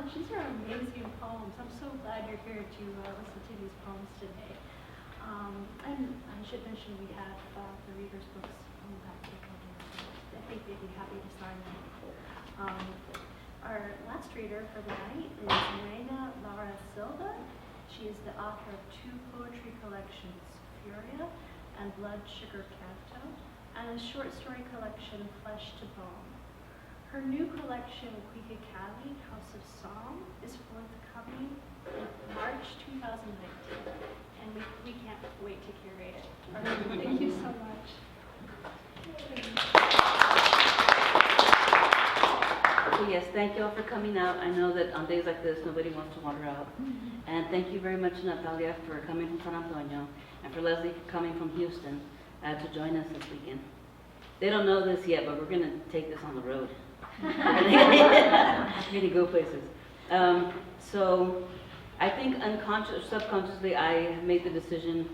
much. These are amazing poems. I'm so glad you're here to listen to these poems today. And I should mention we have the readers' books on the back table here. I think they'd be happy to sign them. Our last reader for the night is Ire'ne Lara Silva. She is the author of 2 poetry collections, Furia and Blood Sugar Canto, and a short story collection, Flesh to Bone. Her new collection, CUICACALLI, House of Song, is forthcoming in March 2019, and we can't wait to curate it. Thank you so much. So yes, thank you all for coming out. I know that on days like this, nobody wants to wander out. And thank you very much, Natalia, for coming from San Antonio, and for Leslie for coming from Houston to join us this weekend. They don't know this yet, but we're going to take this on the road. We're going to go places. So I think subconsciously, I have made the decision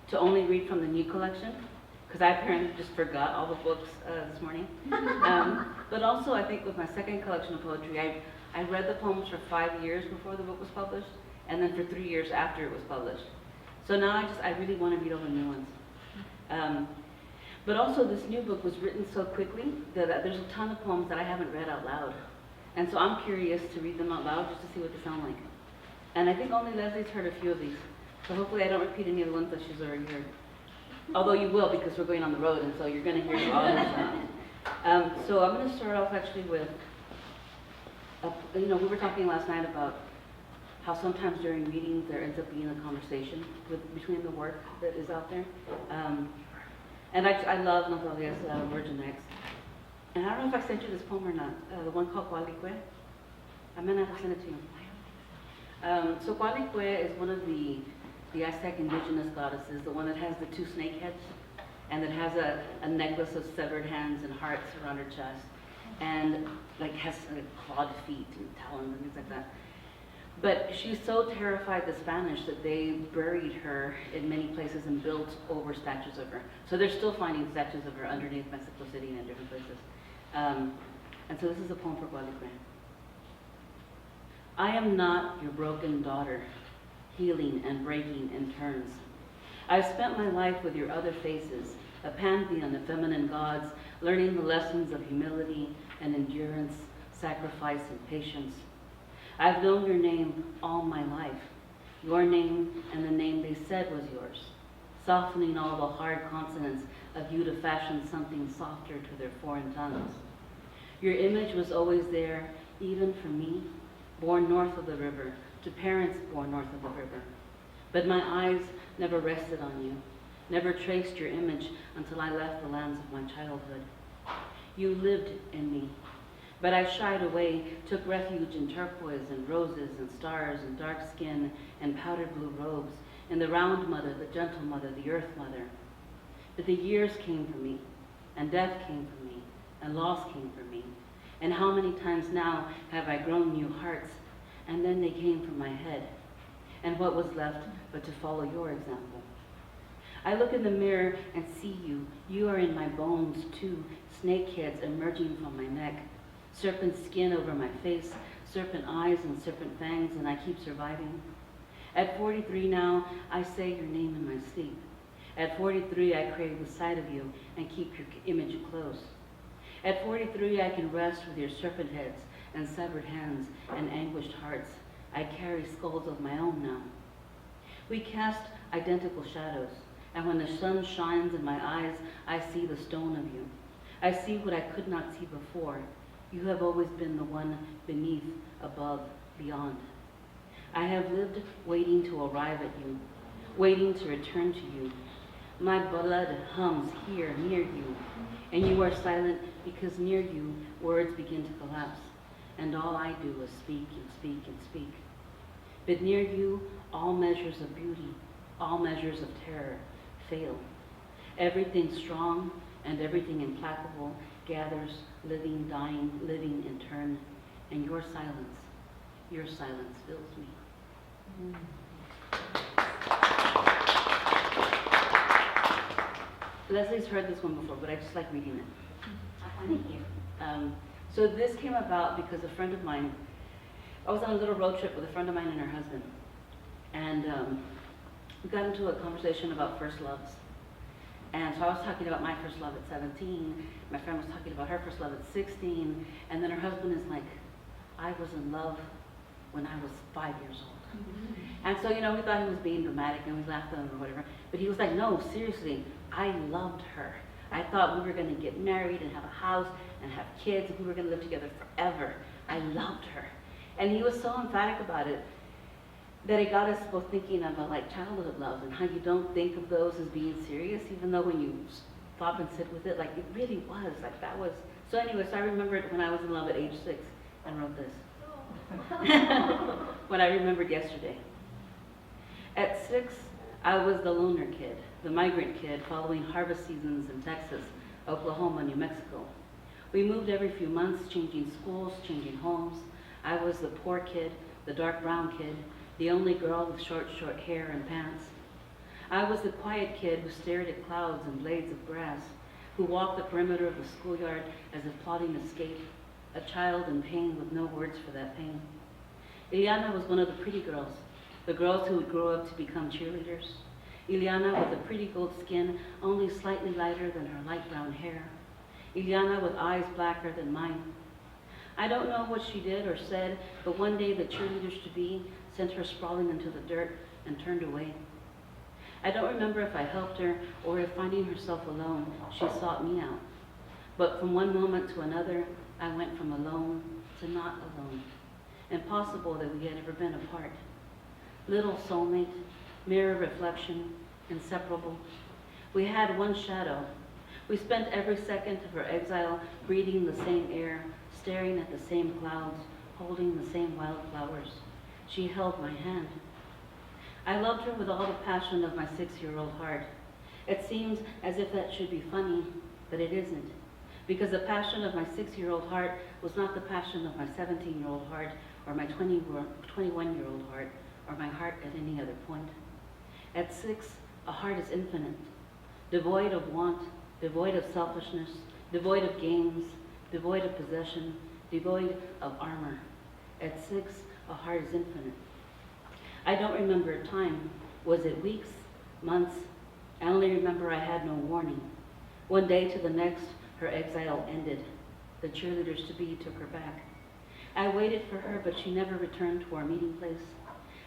to only read from the new collection, because I apparently just forgot all the books this morning. But also, I think with my second collection of poetry, I read the poems for 5 years before the book was published, and then for 3 years after it was published. So now I really want to read all the new ones. But also, this new book was written so quickly that there's a ton of poems that I haven't read out loud. And so I'm curious to read them out loud just to see what they sound like. And I think only Leslie's heard a few of these. So hopefully I don't repeat any of the ones that she's already heard. Although you will, because we're going on the road, and so you're going to hear all of them. So I'm going to start off actually with, we were talking last night about how sometimes during readings there ends up being a conversation between the work that is out there. And I love Natalia's Virgin X. And I don't know if I sent you this poem or not, the one called Qualique. I may not have sent it to you. So Qualique is one of the Aztec indigenous goddesses, the one that has the 2 snake heads, and that has a necklace of severed hands and hearts around her chest, and has clawed feet and talons and things like that. But she's so terrified the Spanish that they buried her in many places and built over statues of her. So they're still finding statues of her underneath Mexico City and in different places. And so this is a poem for Qualique. I am not your broken daughter, healing and breaking in turns. I've spent my life with your other faces, a pantheon of feminine gods, learning the lessons of humility and endurance, sacrifice and patience. I've known your name all my life, your name and the name they said was yours, softening all the hard consonants of you to fashion something softer to their foreign tongues. Your image was always there, even for me, born north of the river, to parents born north of the river. But my eyes never rested on you, never traced your image until I left the lands of my childhood. You lived in me, but I shied away, took refuge in turquoise and roses and stars and dark skin and powdered blue robes, in the round mother, the gentle mother, the earth mother. But the years came for me, and death came for me, and loss came for me. And how many times now have I grown new hearts, and then they came from my head. And what was left but to follow your example? I look in the mirror and see you. You are in my bones too, snake heads emerging from my neck, serpent skin over my face, serpent eyes and serpent fangs, and I keep surviving. At 43 now, I say your name in my sleep. At 43, I crave the sight of you and keep your image close. At 43, I can rest with your serpent heads and severed hands and anguished hearts. I carry skulls of my own now. We cast identical shadows, and when the sun shines in my eyes, I see the stone of you. I see what I could not see before. You have always been the one beneath, above, beyond. I have lived waiting to arrive at you, waiting to return to you. My blood hums here near you, and you are silent because near you words begin to collapse, and all I do is speak and speak and speak. But near you, all measures of beauty, all measures of terror fail. Everything strong and everything implacable gathers, living, dying, living in turn, and your silence fills me. Leslie's heard this one before, but I just like reading it. Thank you. So this came about because a friend of mine I was on a little road trip with a friend of mine and her husband. And we got into a conversation about first loves. And so I was talking about my first love at 17. My friend was talking about her first love at 16. And then her husband is like, I was in love when I was 5 years old. And so, you know, we thought he was being dramatic and we laughed at him or whatever. But he was like, no, seriously, I loved her. I thought we were going to get married and have a house and have kids and we were going to live together forever. I loved her. And he was so emphatic about it that it got us both thinking about like childhood love and how you don't think of those as being serious, even though when you stop and sit with it, like it really was, like that was. So anyway, so I remembered when I was in love at age 6 and wrote this. What I remembered yesterday. At 6, I was the loner kid, the migrant kid following harvest seasons in Texas, Oklahoma, New Mexico. We moved every few months, changing schools, changing homes. I was the poor kid, the dark brown kid, the only girl with short hair and pants. I was the quiet kid who stared at clouds and blades of grass, who walked the perimeter of the schoolyard as if plotting escape, a child in pain with no words for that pain. Ileana was one of the pretty girls, the girls who would grow up to become cheerleaders. Ileana with a pretty gold skin, only slightly lighter than her light brown hair. Ileana with eyes blacker than mine. I don't know what she did or said, but one day the cheerleaders-to-be sent her sprawling into the dirt and turned away. I don't remember if I helped her or if finding herself alone, she sought me out. But from one moment to another, I went from alone to not alone. Impossible that we had ever been apart. Little soulmate, mirror reflection, inseparable. We had one shadow. We spent every second of our exile breathing the same air, staring at the same clouds, holding the same wildflowers. She held my hand. I loved her with all the passion of my 6-year-old heart. It seems as if that should be funny, but it isn't. Because the passion of my 6-year-old heart was not the passion of my 17-year-old heart or my 21-year-old heart or my heart at any other point. At 6, a heart is infinite, devoid of want, devoid of selfishness, devoid of games, devoid of possession, devoid of armor. At 6, a heart is infinite. I don't remember time. Was it weeks, months? I only remember I had no warning. One day to the next, her exile ended. The cheerleaders-to-be took her back. I waited for her, but she never returned to our meeting place.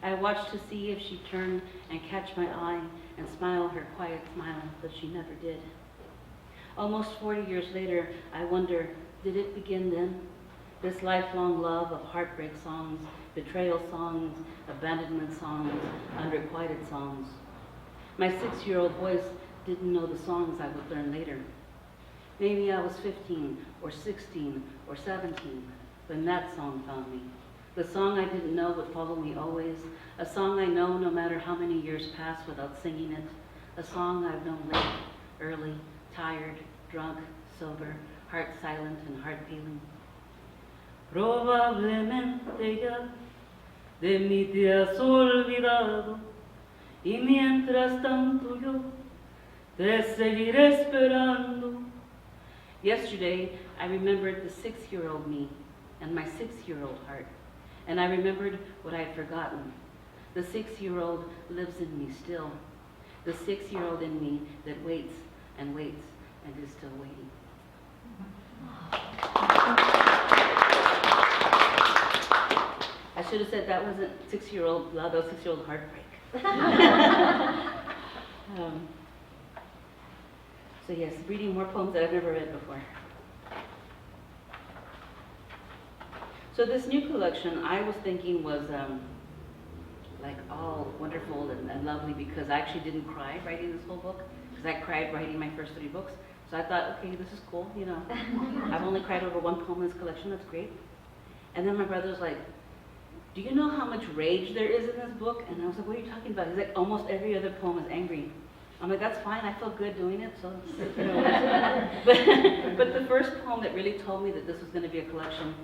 I watched to see if she'd turn and catch my eye and smile her quiet smile, but she never did. Almost 40 years later, I wonder, did it begin then? This lifelong love of heartbreak songs, betrayal songs, abandonment songs, unrequited songs. My 6-year-old voice didn't know the songs I would learn later. Maybe I was 15 or 16 or 17 when that song found me. The song I didn't know would follow me always, a song I know no matter how many years pass without singing it, a song I've known late, early, tired, drunk, sober, heart silent and heart feeling. Probablemente ya de mí te has olvidado y mientras tanto yo te seguiré esperando. Yesterday, I remembered the 6-year-old me and my 6-year-old heart, and I remembered what I had forgotten. The 6-year-old lives in me still, the 6-year-old in me that waits and waits and is still waiting. I should have said that wasn't 6-year-old love, that was 6-year-old heartbreak. So yes, reading more poems that I've never read before. So this new collection, I was thinking was like all wonderful and lovely because I actually didn't cry writing this whole book because I cried writing my first 3 books. So I thought, okay, this is cool, you know. I've only cried over 1 poem in this collection, that's great. And then my brother's like, do you know how much rage there is in this book? And I was like, what are you talking about? He's like, almost every other poem is angry. I'm like, that's fine, I feel good doing it, so. You know. but the first poem that really told me that this was going to be a collection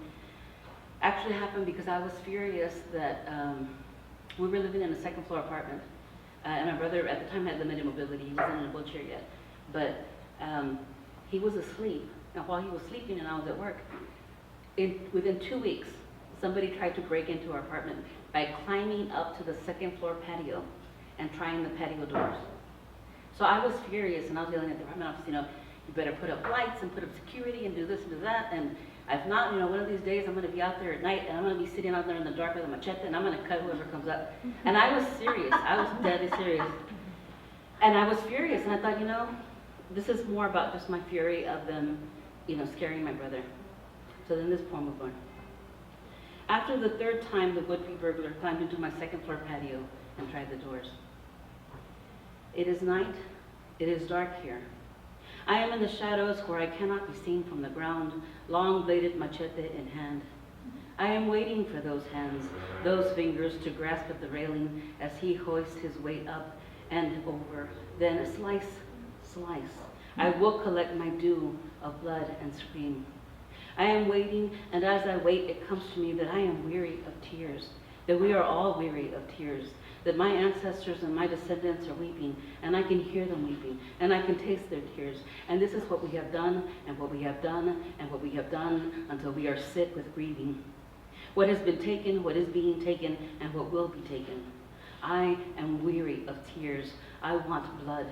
actually happened because I was furious that we were living in a 2nd floor apartment. And my brother at the time had limited mobility, he wasn't in a wheelchair yet. But he was asleep, and while he was sleeping and I was at work, within 2 weeks, somebody tried to break into our apartment by climbing up to the second floor patio and trying the patio doors. So I was furious, and I was yelling at the apartment office, you better put up lights and put up security and do this and do that. And if not, one of these days I'm going to be out there at night and I'm going to be sitting out there in the dark with a machete and I'm going to cut whoever comes up. And I was serious. I was deadly serious. And I was furious, and I thought, this is more about just my fury of them, scaring my brother. So then this poem was born. After the third time, the would-be burglar climbed into my second floor patio and tried the doors. It is night. It is dark here. I am in the shadows where I cannot be seen from the ground, long-bladed machete in hand. I am waiting for those hands, those fingers to grasp at the railing as he hoists his weight up and over. Then slice, slice. I will collect my due of blood and scream. I am waiting, and as I wait, it comes to me that I am weary of tears, that we are all weary of tears, that my ancestors and my descendants are weeping, and I can hear them weeping, and I can taste their tears. And this is what we have done, and what we have done, and what we have done, until we are sick with grieving. What has been taken, what is being taken, and what will be taken. I am weary of tears. I want blood.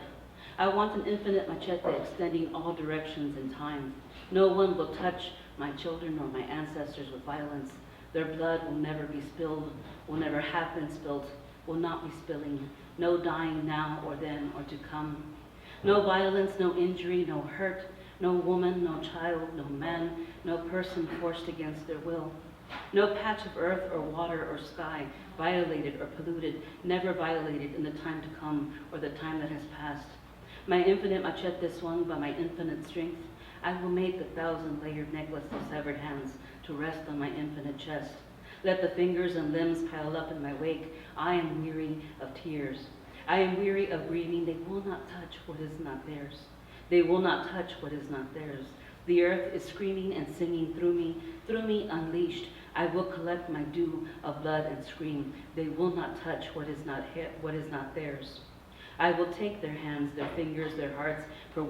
I want an infinite machete extending all directions in time. No one will touch my children or my ancestors with violence. Their blood will never be spilled, will never have been spilled, will not be spilling. No dying now or then or to come. No violence, no injury, no hurt, no woman, no child, no man, no person forced against their will. No patch of earth or water or sky violated or polluted, never violated in the time to come or the time that has passed. My infinite machete swung by my infinite strength, I will make a 1,000-layered necklace of severed hands to rest on my infinite chest. Let the fingers and limbs pile up in my wake. I am weary of tears. I am weary of grieving. They will not touch what is not theirs. They will not touch what is not theirs. The earth is screaming and singing through me unleashed. I will collect my due of blood and scream. They will not touch what is not theirs. I will take their hands, their fingers, their hearts, for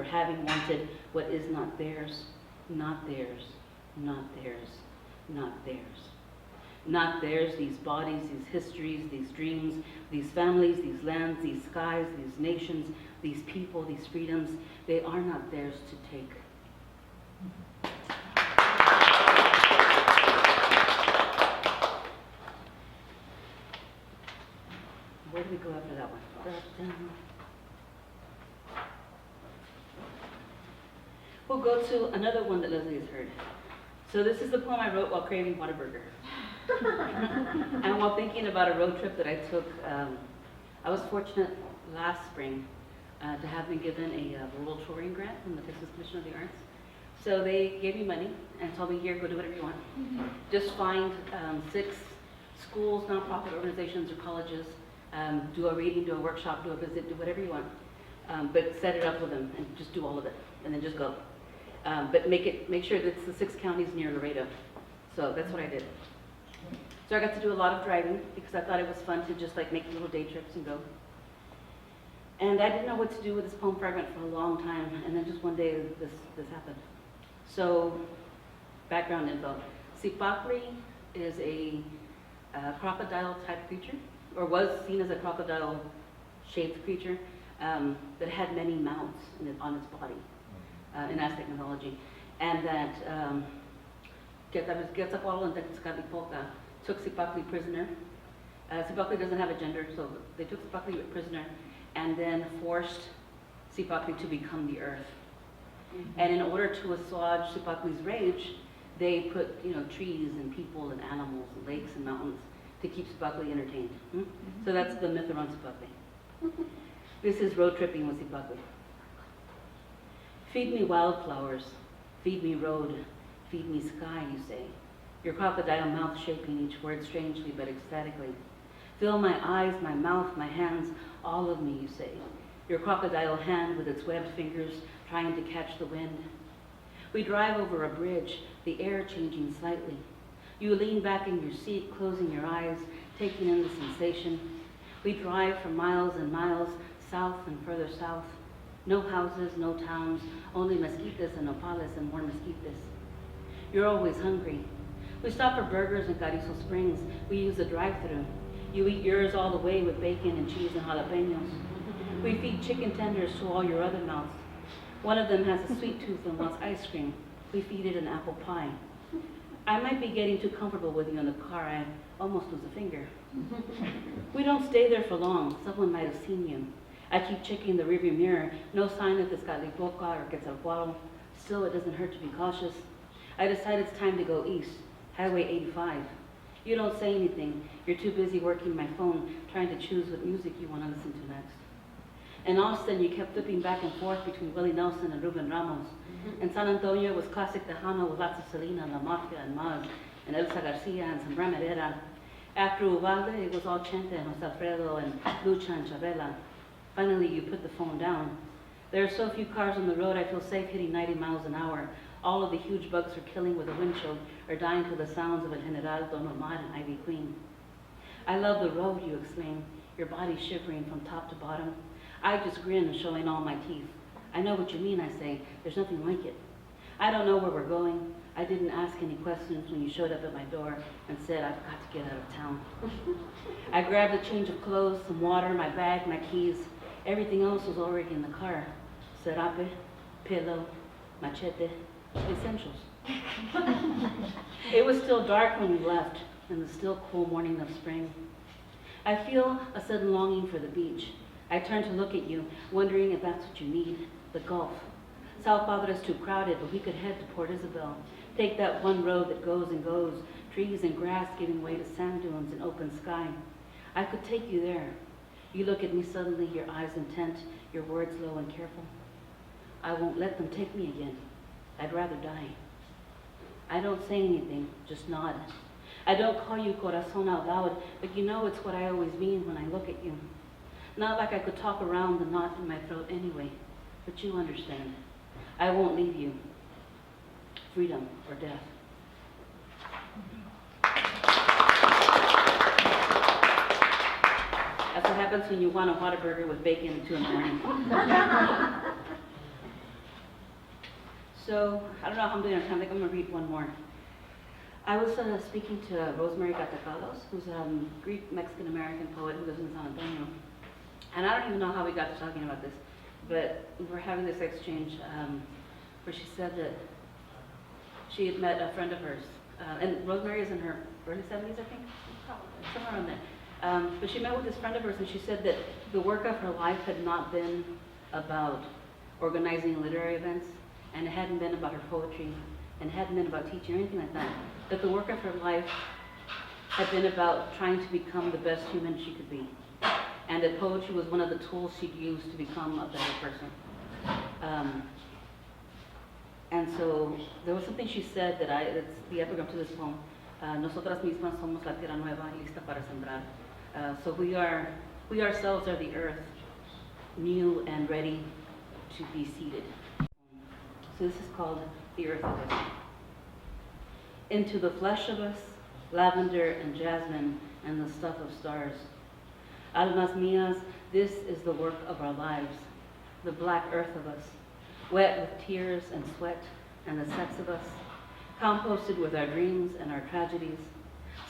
having wanted what is not theirs, not theirs, not theirs, not theirs. Not theirs, these bodies, these histories, these dreams, these families, these lands, these skies, these nations, these people, these freedoms, they are not theirs to take. Where do we go after that one? We'll go to another one that Leslie has heard. So this is the poem I wrote while craving Whataburger. And while thinking about a road trip that I took, I was fortunate last spring to have been given a rural touring grant from the Texas Commission of the Arts. So they gave me money and told me, here, go do whatever you want. Just find 6 schools, nonprofit organizations, or colleges, do a reading, do a workshop, do a visit, do whatever you want. But set it up with them and just do all of it, and then just go. But make sure that it's the 6 counties near Laredo. So that's what I did. So I got to do a lot of driving because I thought it was fun to just make little day trips and go. And I didn't know what to do with this poem fragment for a long time, and then just one day this happened. So, background info. Cipacli is a crocodile-type creature, or was seen as a crocodile-shaped creature that had many mounts on its body in Aztec mythology, and that Quetzalcoatl and Tezcatlipoca took Cipacli prisoner. Cipacli doesn't have a gender, so they took Cipacli prisoner and then forced Cipacli to become the earth. And in order to assuage Cipacli's rage, they put trees and people and animals and lakes and mountains to keep Cipacli entertained. So that's the myth around Cipacli. This is road tripping with Cipacli. Feed me wildflowers, feed me road, feed me sky, you say. Your crocodile mouth shaping each word strangely but ecstatically. Fill my eyes, my mouth, my hands, all of me, you say. Your crocodile hand with its webbed fingers trying to catch the wind. We drive over a bridge, the air changing slightly. You lean back in your seat, closing your eyes, taking in the sensation. We drive for miles and miles, south and further south. No houses, no towns, only mosquitos and nopales and more mosquitos. You're always hungry. We stop for burgers in Carrizo Springs. We use the drive-thru. You eat yours all the way with bacon and cheese and jalapenos. We feed chicken tenders to all your other mouths. One of them has a sweet tooth and wants ice cream. We feed it an apple pie. I might be getting too comfortable with you in the car. I almost lose a finger. We don't stay there for long. Someone might have seen you. I keep checking the rearview mirror. No sign of Tezcatlipoca or Quetzalcoatl. Still, it doesn't hurt to be cautious. I decide it's time to go east, Highway 85. You don't say anything. You're too busy working my phone, trying to choose what music you want to listen to next. In Austin, you kept flipping back and forth between Willie Nelson and Ruben Ramos. In San Antonio, it was classic Tejano with lots of Selena and La Mafia and Maz and Elsa Garcia and San Herrera. After Uvalde, it was all Chente and Jose Alfredo and Lucha and Chavela. Finally, you put the phone down. There are so few cars on the road, I feel safe hitting 90 miles an hour. All of the huge bugs are killing with a windshield or dying to the sounds of El General, Don Omar, and Ivy Queen. I love the road, you exclaim, your body shivering from top to bottom. I just grin, showing all my teeth. I know what you mean, I say. There's nothing like it. I don't know where we're going. I didn't ask any questions when you showed up at my door and said, I've got to get out of town. I grabbed a change of clothes, some water, my bag, my keys. Everything else was already in the car. Serape, pillow, machete, essentials. It was still dark when we left, in the still cool morning of spring. I feel a sudden longing for the beach. I turn to look at you, wondering if that's what you need, the Gulf. Sao Padre is too crowded, but we could head to Port Isabel. Take that one road that goes and goes, trees and grass giving way to sand dunes and open sky. I could take you there. You look at me suddenly, your eyes intent, your words low and careful. I won't let them take me again. I'd rather die. I don't say anything, just nod. I don't call you corazón out loud, but you know it's what I always mean when I look at you. Not like I could talk around the knot in my throat anyway, but you understand. I won't leave you. Freedom or death. That's what happens when you want a Whataburger with bacon at 2 in the morning. So, I don't know how I'm doing on time. I think I'm going to read one more. I was speaking to Rosemary Catacalos, who's a Greek Mexican-American poet who lives in San Antonio. And I don't even know how we got to talking about this, but we were having this exchange where she said that she had met a friend of hers. And Rosemary is in her early 70s, I think? Probably. Somewhere around there. But she met with this friend of hers, and she said that the work of her life had not been about organizing literary events, and it hadn't been about her poetry, and it hadn't been about teaching or anything like that. That the work of her life had been about trying to become the best human she could be. And that poetry was one of the tools she'd use to become a better person. And so there was something she said that it's the epigram to this poem. Nosotras mismas somos la tierra nueva, lista para sembrar. So we ourselves are the earth, new and ready to be seeded. So this is called The Earth of Us. Into the flesh of us, lavender and jasmine and the stuff of stars. Almas mías, this is the work of our lives, the black earth of us, wet with tears and sweat and the sex of us, composted with our dreams and our tragedies,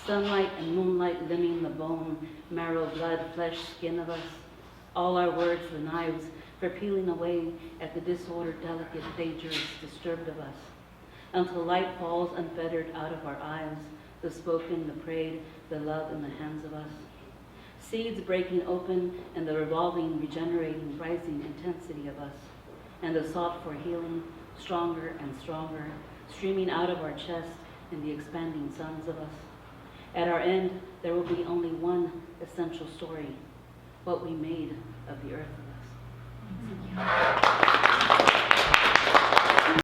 sunlight and moonlight limning the bone, marrow, blood, flesh, skin of us, all our words the knives for peeling away at the disordered, delicate, dangerous, disturbed of us, until light falls unfettered out of our eyes, the spoken, the prayed, the love in the hands of us. Seeds breaking open and the revolving, regenerating, rising intensity of us, and the sought for healing, stronger and stronger, streaming out of our chest in the expanding suns of us. At our end, there will be only one essential story, what we made of the earth of us.